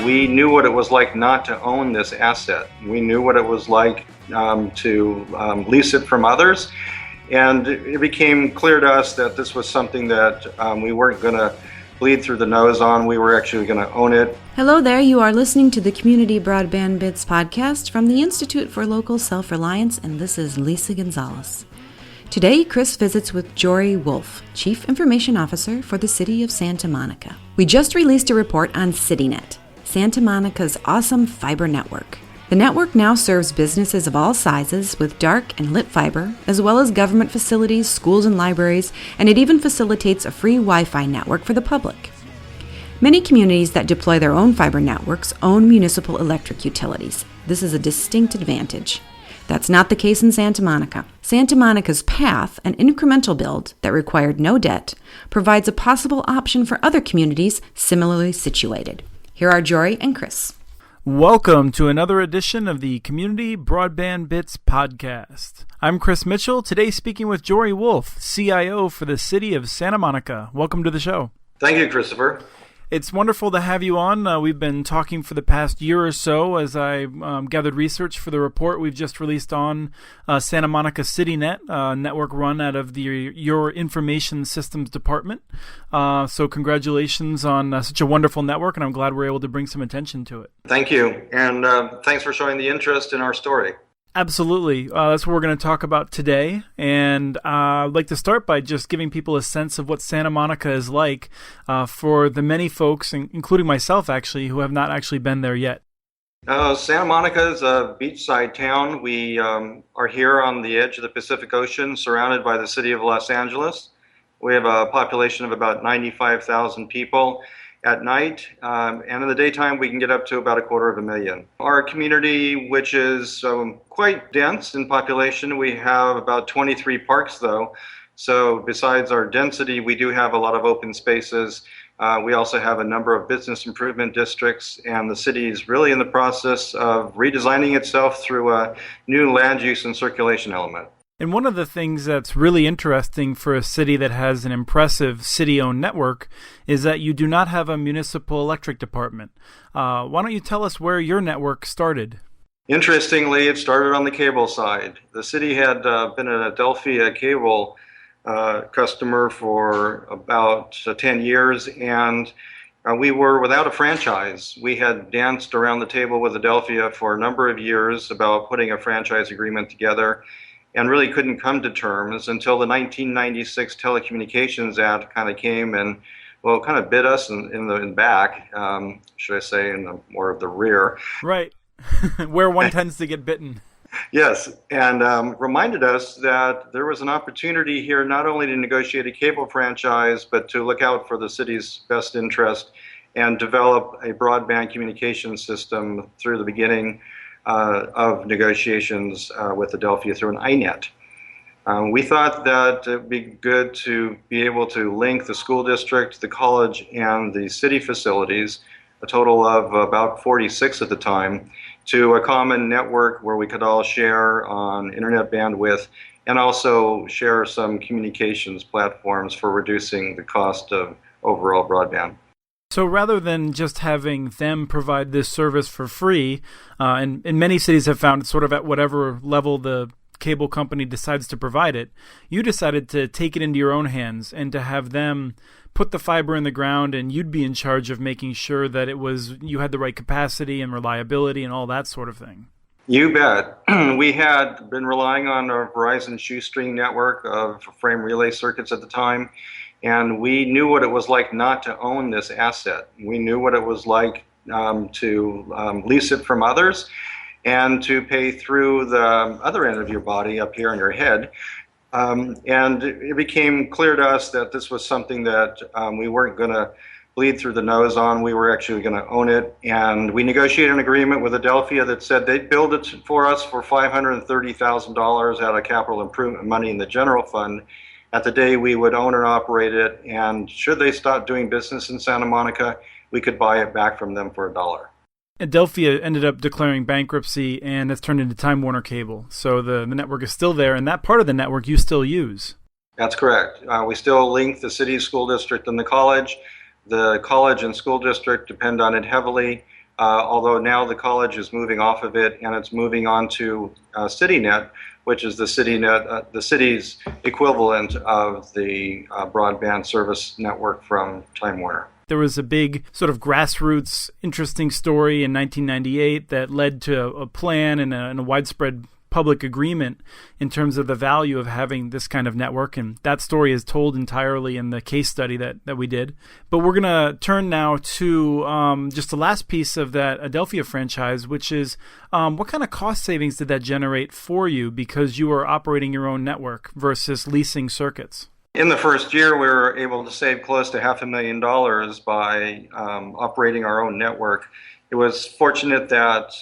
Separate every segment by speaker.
Speaker 1: We knew what it was like not to own this asset. We knew what it was like to lease it from others. And it became clear to us that this was something that we weren't going to bleed through the nose on. We were actually going to own it.
Speaker 2: Hello there, you are listening to the Community Broadband Bits podcast from the Institute for Local Self-Reliance, and this is Lisa Gonzalez. Today, Chris visits with Jory Wolf, Chief Information Officer for the City of Santa Monica. We just released a report on CityNet, Santa Monica's awesome fiber network. The network now serves businesses of all sizes with dark and lit fiber, as well as government facilities, schools and libraries, and it even facilitates a free Wi-Fi network for the public. Many communities that deploy their own fiber networks own municipal electric utilities. This is a distinct advantage. That's not the case in Santa Monica. Santa Monica's PATH, an incremental build that required no debt, provides a possible option for other communities similarly situated. Here are Jory and Chris.
Speaker 3: Welcome to another edition of the Community Broadband Bits podcast. I'm Chris Mitchell, today speaking with Jory Wolf, CIO for the City of Santa Monica. Welcome to the show.
Speaker 1: Thank you, Christopher.
Speaker 3: It's wonderful to have you on. We've been talking for the past year or so as I gathered research for the report we've just released on Santa Monica CityNet, network run out of your Information Systems Department. So congratulations on such a wonderful network, and I'm glad we're able to bring some attention to it.
Speaker 1: Thank you, and thanks for showing the interest in our story.
Speaker 3: Absolutely. That's what we're going to talk about today. And I'd like to start by just giving people a sense of what Santa Monica is like for the many folks, including myself actually, who have not actually been there yet.
Speaker 1: Santa Monica is a beachside town. We are here on the edge of the Pacific Ocean, surrounded by the city of Los Angeles. We have a population of about 95,000 people at night, and in the daytime we can get up to about 250,000. Our community, which is quite dense in population, we have about 23 parks though, so besides our density we do have a lot of open spaces. We also have a number of business improvement districts, and the city is really in the process of redesigning itself through a new land use and circulation element.
Speaker 3: And one of the things that's really interesting for a city that has an impressive city-owned network is that you do not have a municipal electric department. Why don't you tell us where your network started?
Speaker 1: Interestingly, it started on the cable side. The city had been an Adelphia cable customer for about 10 years, and we were without a franchise. We had danced around the table with Adelphia for a number of years about putting a franchise agreement together, and really couldn't come to terms until the 1996 Telecommunications Act kind of came and, well, kind of bit us in the back, should I say, in the more of the rear.
Speaker 3: Right, where one tends to get bitten.
Speaker 1: Yes, and reminded us that there was an opportunity here not only to negotiate a cable franchise, but to look out for the city's best interest and develop a broadband communication system through the beginning of negotiations with Adelphia through an INET. We thought that it would be good to be able to link the school district, the college, and the city facilities, a total of about 46 at the time, to a common network where we could all share on internet bandwidth and also share some communications platforms for reducing the cost of overall broadband.
Speaker 3: So rather than just having them provide this service for free, and many cities have found it sort of at whatever level the cable company decides to provide it, you decided to take it into your own hands and to have them put the fiber in the ground, and you'd be in charge of making sure that you had the right capacity and reliability and all that sort of thing.
Speaker 1: You bet. We had been relying on our Verizon shoestring network of frame relay circuits at the time, and we knew what it was like not to own this asset. We knew what it was like to lease it from others and to pay through the other end of your body up here in your head. And it became clear to us that this was something that we weren't going to bleed through the nose on. We were actually going to own it. And we negotiated an agreement with Adelphia that said they'd build it for us for $530,000 out of capital improvement money in the general fund. At the day we would own and operate it, and should they stop doing business in Santa Monica, we could buy it back from them for $1.
Speaker 3: Adelphia ended up declaring bankruptcy, and it's turned into Time Warner Cable. So the network is still there, and that part of the network you still use.
Speaker 1: That's correct. We still link the city school district and the college. The college and school district depend on it heavily. although now the college is moving off of it and it's moving on to CityNet, which is the city's equivalent of the broadband service network from Time Warner.
Speaker 3: There was a big sort of grassroots interesting story in 1998 that led to a plan and a widespread public agreement in terms of the value of having this kind of network. And that story is told entirely in the case study that we did. But we're going to turn now to just the last piece of that Adelphia franchise, which is what kind of cost savings did that generate for you because you were operating your own network versus leasing circuits?
Speaker 1: In the first year, we were able to save close to $500,000 by operating our own network. It was fortunate that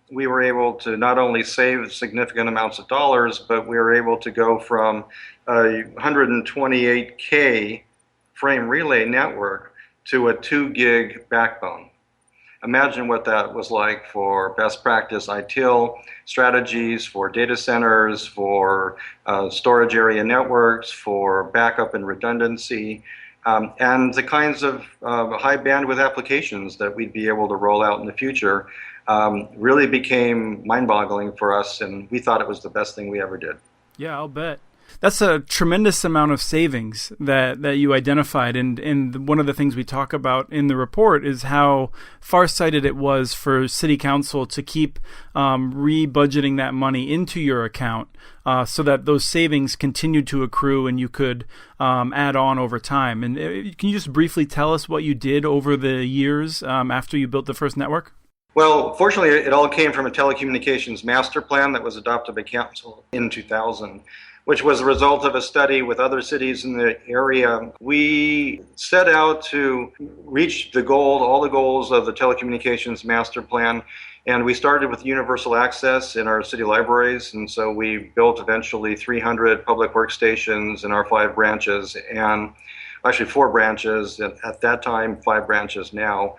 Speaker 1: we were able to not only save significant amounts of dollars, but we were able to go from a 128K frame relay network to a 2 gig backbone. Imagine what that was like for best practice ITIL strategies, for data centers, for storage area networks, for backup and redundancy, and the kinds of high bandwidth applications that we'd be able to roll out in the future really became mind-boggling for us, and we thought it was the best thing we ever did.
Speaker 3: Yeah, I'll bet. That's a tremendous amount of savings that you identified. And one of the things we talk about in the report is how farsighted it was for City Council to keep re-budgeting that money into your account so that those savings continued to accrue and you could add on over time. And can you just briefly tell us what you did over the years after you built the first network?
Speaker 1: Well, fortunately, it all came from a telecommunications master plan that was adopted by Council in 2000. Which was a result of a study with other cities in the area. We set out to reach all the goals of the telecommunications master plan, and we started with universal access in our city libraries, and so we built eventually 300 public workstations in our 5 branches, and actually 4 branches at that time, 5 branches now.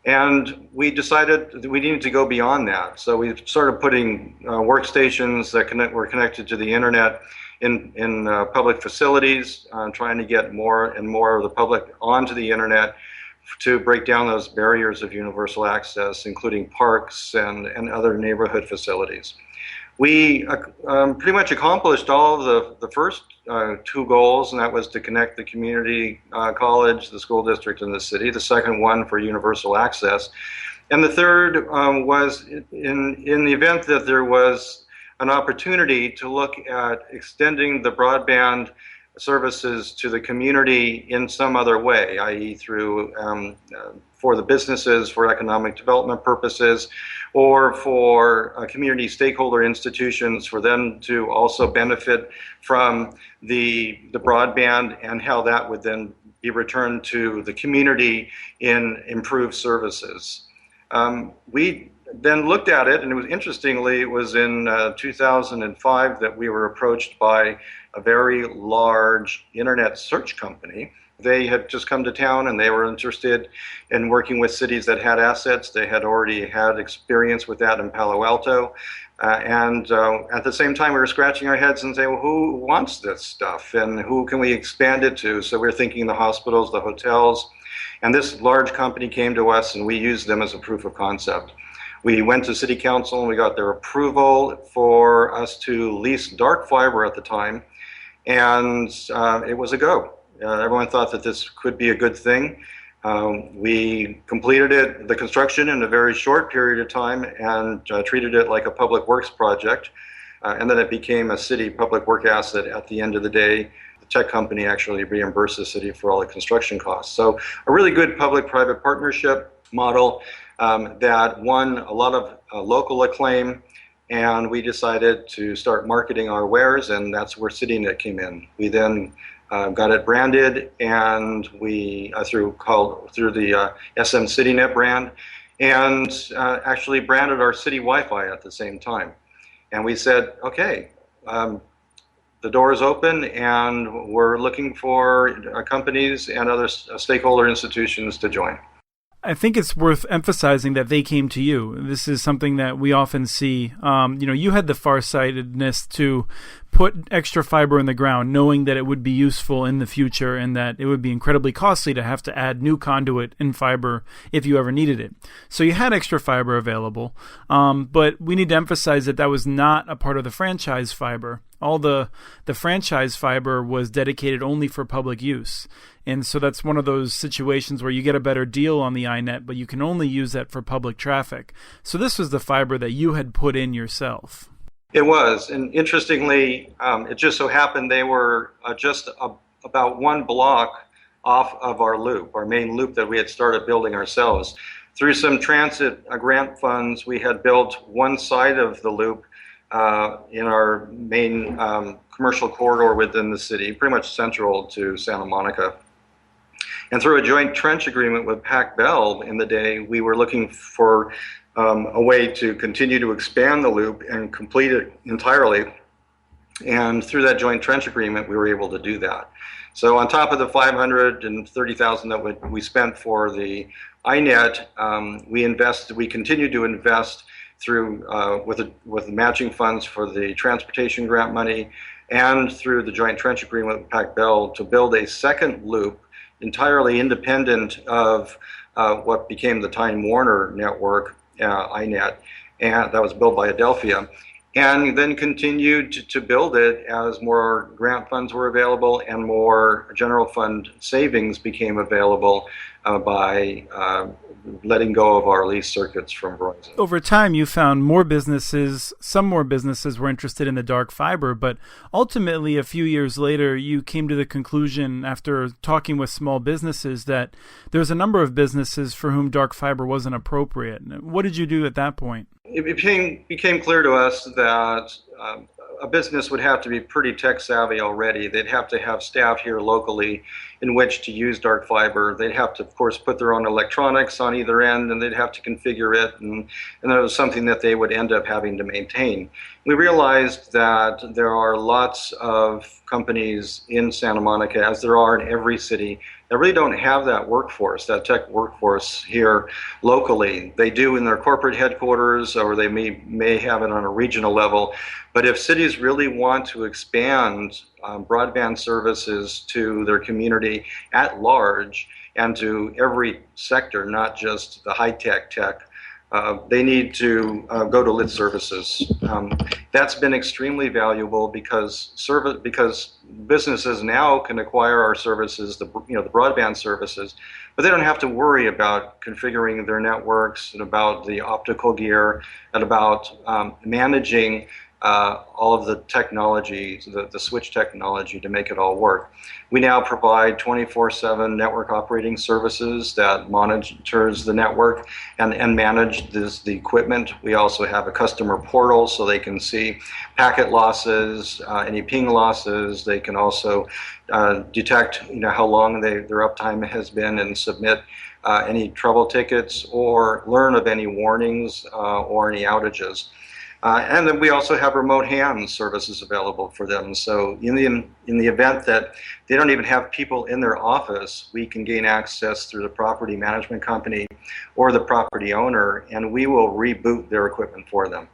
Speaker 1: And we decided that we needed to go beyond that. So we started putting workstations that were connected to the internet in public facilities, trying to get more and more of the public onto the internet to break down those barriers of universal access, including parks and other neighborhood facilities. We pretty much accomplished all of the first 2 goals, and that was to connect the community college, the school district, and the city. The second one for universal access. And the third was in the event that there was an opportunity to look at extending the broadband services to the community in some other way, i.e. through for the businesses, for economic development purposes, or for community stakeholder institutions, for them to also benefit from the broadband and how that would then be returned to the community in improved services. We then looked at it, and it was in 2005 that we were approached by a very large internet search company. They had just come to town and they were interested in working with cities that had assets. They had already had experience with that in Palo Alto. And at the same time, we were scratching our heads and saying, well, who wants this stuff and who can we expand it to? So we're thinking the hospitals, the hotels. And this large company came to us and we used them as a proof of concept. We went to City Council and we got their approval for us to lease dark fiber at the time. And it was a go. Everyone thought that this could be a good thing. We completed the construction in a very short period of time and treated it like a public works project. And then it became a city public work asset at the end of the day. The tech company actually reimbursed the city for all the construction costs. So a really good public-private partnership model that won a lot of local acclaim. And we decided to start marketing our wares, and that's where CityNet came in. We then got it branded, and we through the SM CityNet brand, and actually branded our city Wi-Fi at the same time. And we said, okay, the door is open, and we're looking for companies and other stakeholder institutions to join.
Speaker 3: I think it's worth emphasizing that they came to you. This is something that we often see. You had the farsightedness to put extra fiber in the ground, knowing that it would be useful in the future and that it would be incredibly costly to have to add new conduit and fiber if you ever needed it. So you had extra fiber available, but we need to emphasize that that was not a part of the franchise fiber. All the franchise fiber was dedicated only for public use. And so that's one of those situations where you get a better deal on the iNet, but you can only use that for public traffic. So this was the fiber that you had put in yourself.
Speaker 1: It was, and interestingly, it just so happened they were about one block off of our loop, our main loop that we had started building ourselves. Through some transit grant funds, we had built one side of the loop in our main commercial corridor within the city, pretty much central to Santa Monica. And through a joint trench agreement with Pac Bell in the day, we were looking for a way to continue to expand the loop and complete it entirely. And through that joint trench agreement, we were able to do that. So on top of the $530,000 that we spent for the iNet, we continued to invest through with matching funds for the transportation grant money and through the joint trench agreement with Pac Bell to build a second loop entirely independent of what became the Time Warner network, iNet, and that was built by Adelphia, and then continued to build it as more grant funds were available and more general fund savings became available by letting go of our lease circuits from Verizon.
Speaker 3: Over time, you found some more businesses were interested in the dark fiber, but ultimately, a few years later, you came to the conclusion after talking with small businesses that there's a number of businesses for whom dark fiber wasn't appropriate. What did you do at that point?
Speaker 1: It became clear to us that a business would have to be pretty tech savvy already. They'd have to have staff here locally in which to use dark fiber. They'd have to, of course, put their own electronics on either end, and they'd have to configure it, and that was something that they would end up having to maintain. We realized that there are lots of companies in Santa Monica, as there are in every city, that really don't have that workforce, that tech workforce here locally. They do in their corporate headquarters, or they may have it on a regional level. But if cities really want to expand broadband services to their community at large and to every sector, not just the high-tech tech, they need to go to lit services. That's been extremely valuable because businesses now can acquire our services, the broadband services, but they don't have to worry about configuring their networks and about the optical gear and about managing all of the technology, the switch technology to make it all work. We now provide 24/7 network operating services that monitors the network and manages the equipment. We also have a customer portal so they can see packet losses, any ping losses. They can also detect how long their uptime has been and submit any trouble tickets or learn of any warnings or any outages. And then we also have remote hand services available for them. So in the event that they don't even have people in their office, we can gain access through the property management company or the property owner, and we will reboot their equipment for them.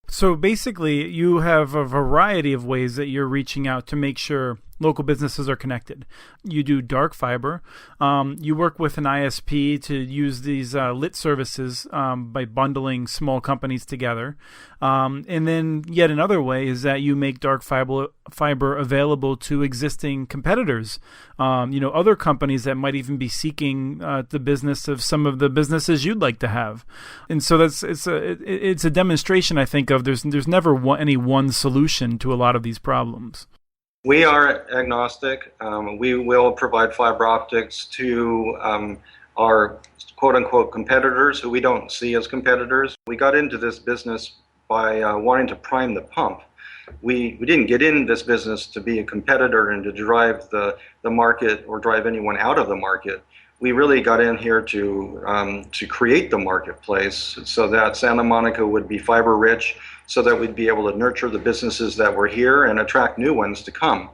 Speaker 3: So basically, you have a variety of ways that you're reaching out to make sure local businesses are connected. You do dark fiber. You work with an ISP to use these lit services by bundling small companies together. And then yet another way is that you make dark fiber available to existing competitors. Other companies that might even be seeking the business of some of the businesses you'd like to have. And so it's a demonstration, I think, of there's never any one solution to a lot of these problems.
Speaker 1: We are agnostic. We will provide fiber optics to our quote-unquote competitors who we don't see as competitors. We got into this business by wanting to prime the pump. We didn't get in this business to be a competitor and to drive the market or drive anyone out of the market. We really got in here to create the marketplace so that Santa Monica would be fiber rich, so that we'd be able to nurture the businesses that were here and attract new ones to come.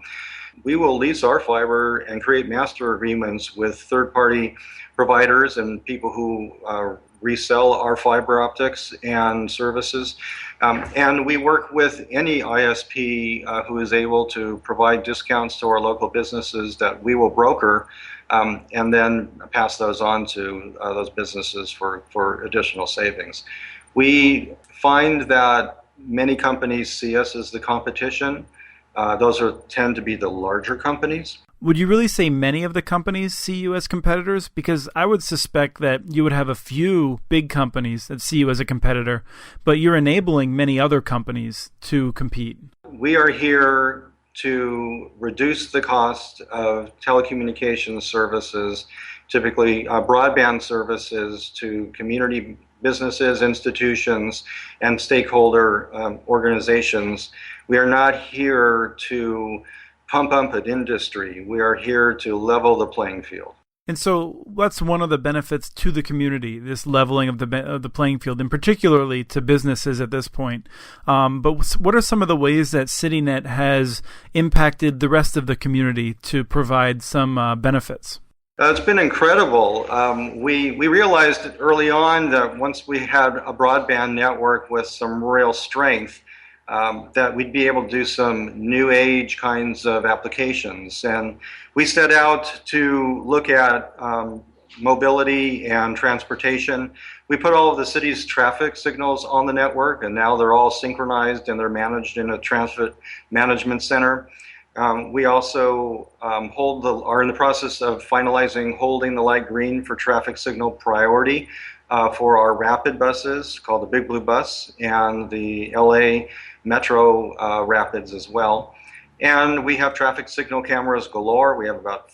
Speaker 1: We will lease our fiber and create master agreements with third-party providers and people who resell our fiber optics and services. And we work with any ISP who is able to provide discounts to our local businesses that we will broker and then pass those on to those businesses for additional savings. We find that many companies see us as the competition. Those tend to be the larger companies.
Speaker 3: Would you really say many of the companies see you as competitors? Because I would suspect that you would have a few big companies that see you as a competitor, but you're enabling many other companies to compete.
Speaker 1: We are here to reduce the cost of telecommunications services, typically broadband services to community businesses, institutions, and stakeholder organizations. We are not here to pump up an industry. We are here to level the playing field.
Speaker 3: And so that's one of the benefits to the community, this leveling of the playing field, and particularly to businesses at this point. But what are some of the ways that CityNet has impacted the rest of the community to provide some benefits?
Speaker 1: It's been incredible. We realized early on that once we had a broadband network with some real strength, that we'd be able to do some new age kinds of applications. And we set out to look at mobility and transportation. We put all of the city's traffic signals on the network, and now they're all synchronized and they're managed in a transit management center. We also are in the process of finalizing holding the light green for traffic signal priority for our rapid buses called the Big Blue Bus and the LA Metro Rapids as well. And we have traffic signal cameras galore. We have about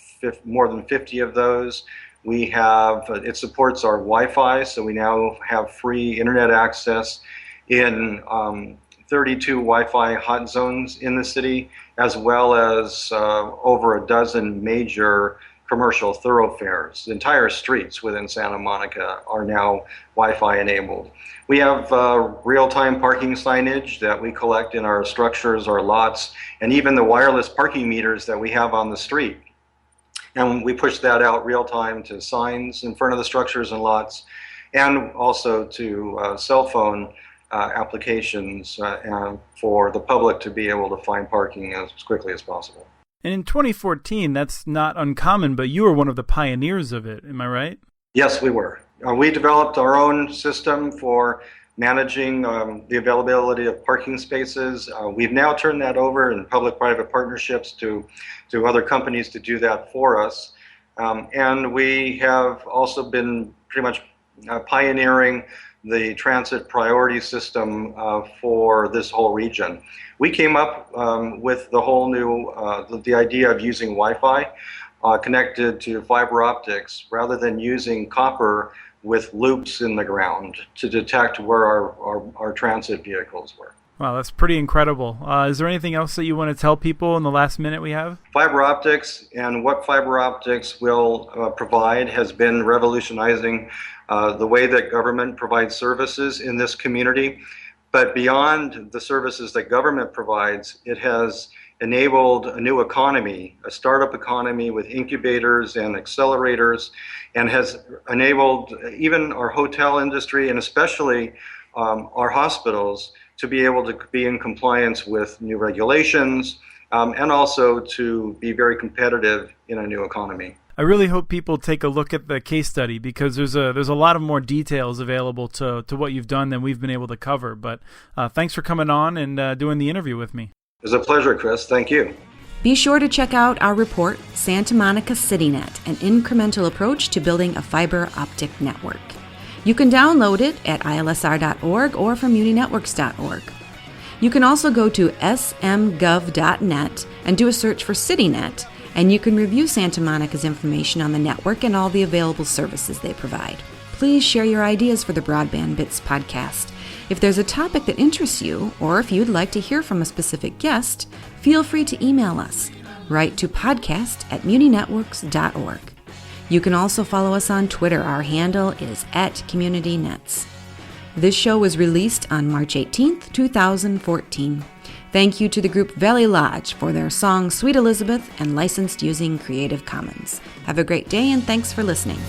Speaker 1: more than 50 of those. We have, it supports our Wi-Fi, so we now have free internet access in 32 Wi-Fi hot zones in the city, as well as over a dozen major commercial thoroughfares. The entire streets within Santa Monica are now Wi-Fi enabled. We have real-time parking signage that we collect in our structures, our lots, and even the wireless parking meters that we have on the street. And we push that out real-time to signs in front of the structures and lots, and also to cell phone applications for the public to be able to find parking as quickly as possible.
Speaker 3: And in 2014, that's not uncommon, but you were one of the pioneers of it. Am I right?
Speaker 1: Yes, we were. We developed our own system for managing the availability of parking spaces. We've now turned that over in public-private partnerships to other companies to do that for us. And we have also been pretty much pioneering the transit priority system for this whole region. We came up with the whole new, the idea of using Wi-Fi connected to fiber optics rather than using copper with loops in the ground to detect where our transit vehicles were.
Speaker 3: Wow, that's pretty incredible. Is there anything else that you want to tell people in the last minute we have?
Speaker 1: Fiber optics and what fiber optics will provide has been revolutionizing the way that government provides services in this community. But beyond the services that government provides, it has enabled a new economy, a startup economy with incubators and accelerators, and has enabled even our hotel industry and especially our hospitals to be able to be in compliance with new regulations and also to be very competitive in a new economy.
Speaker 3: I really hope people take a look at the case study because there's a lot of more details available to what you've done than we've been able to cover. But thanks for coming on and doing the interview with me.
Speaker 1: It was a pleasure, Chris. Thank you.
Speaker 2: Be sure to check out our report, Santa Monica CityNet, an incremental approach to building a fiber optic network. You can download it at ilsr.org or from uninetworks.org. You can also go to smgov.net and do a search for CityNet, and you can review Santa Monica's information on the network and all the available services they provide. Please share your ideas for the Broadband Bits podcast. If there's a topic that interests you, or if you'd like to hear from a specific guest, feel free to email us. Write to podcast@muninetworks.org. You can also follow us on Twitter. Our handle is @CommunityNets. This show was released on March 18th, 2014. Thank you to the group Valley Lodge for their song Sweet Elizabeth and licensed using Creative Commons. Have a great day and thanks for listening.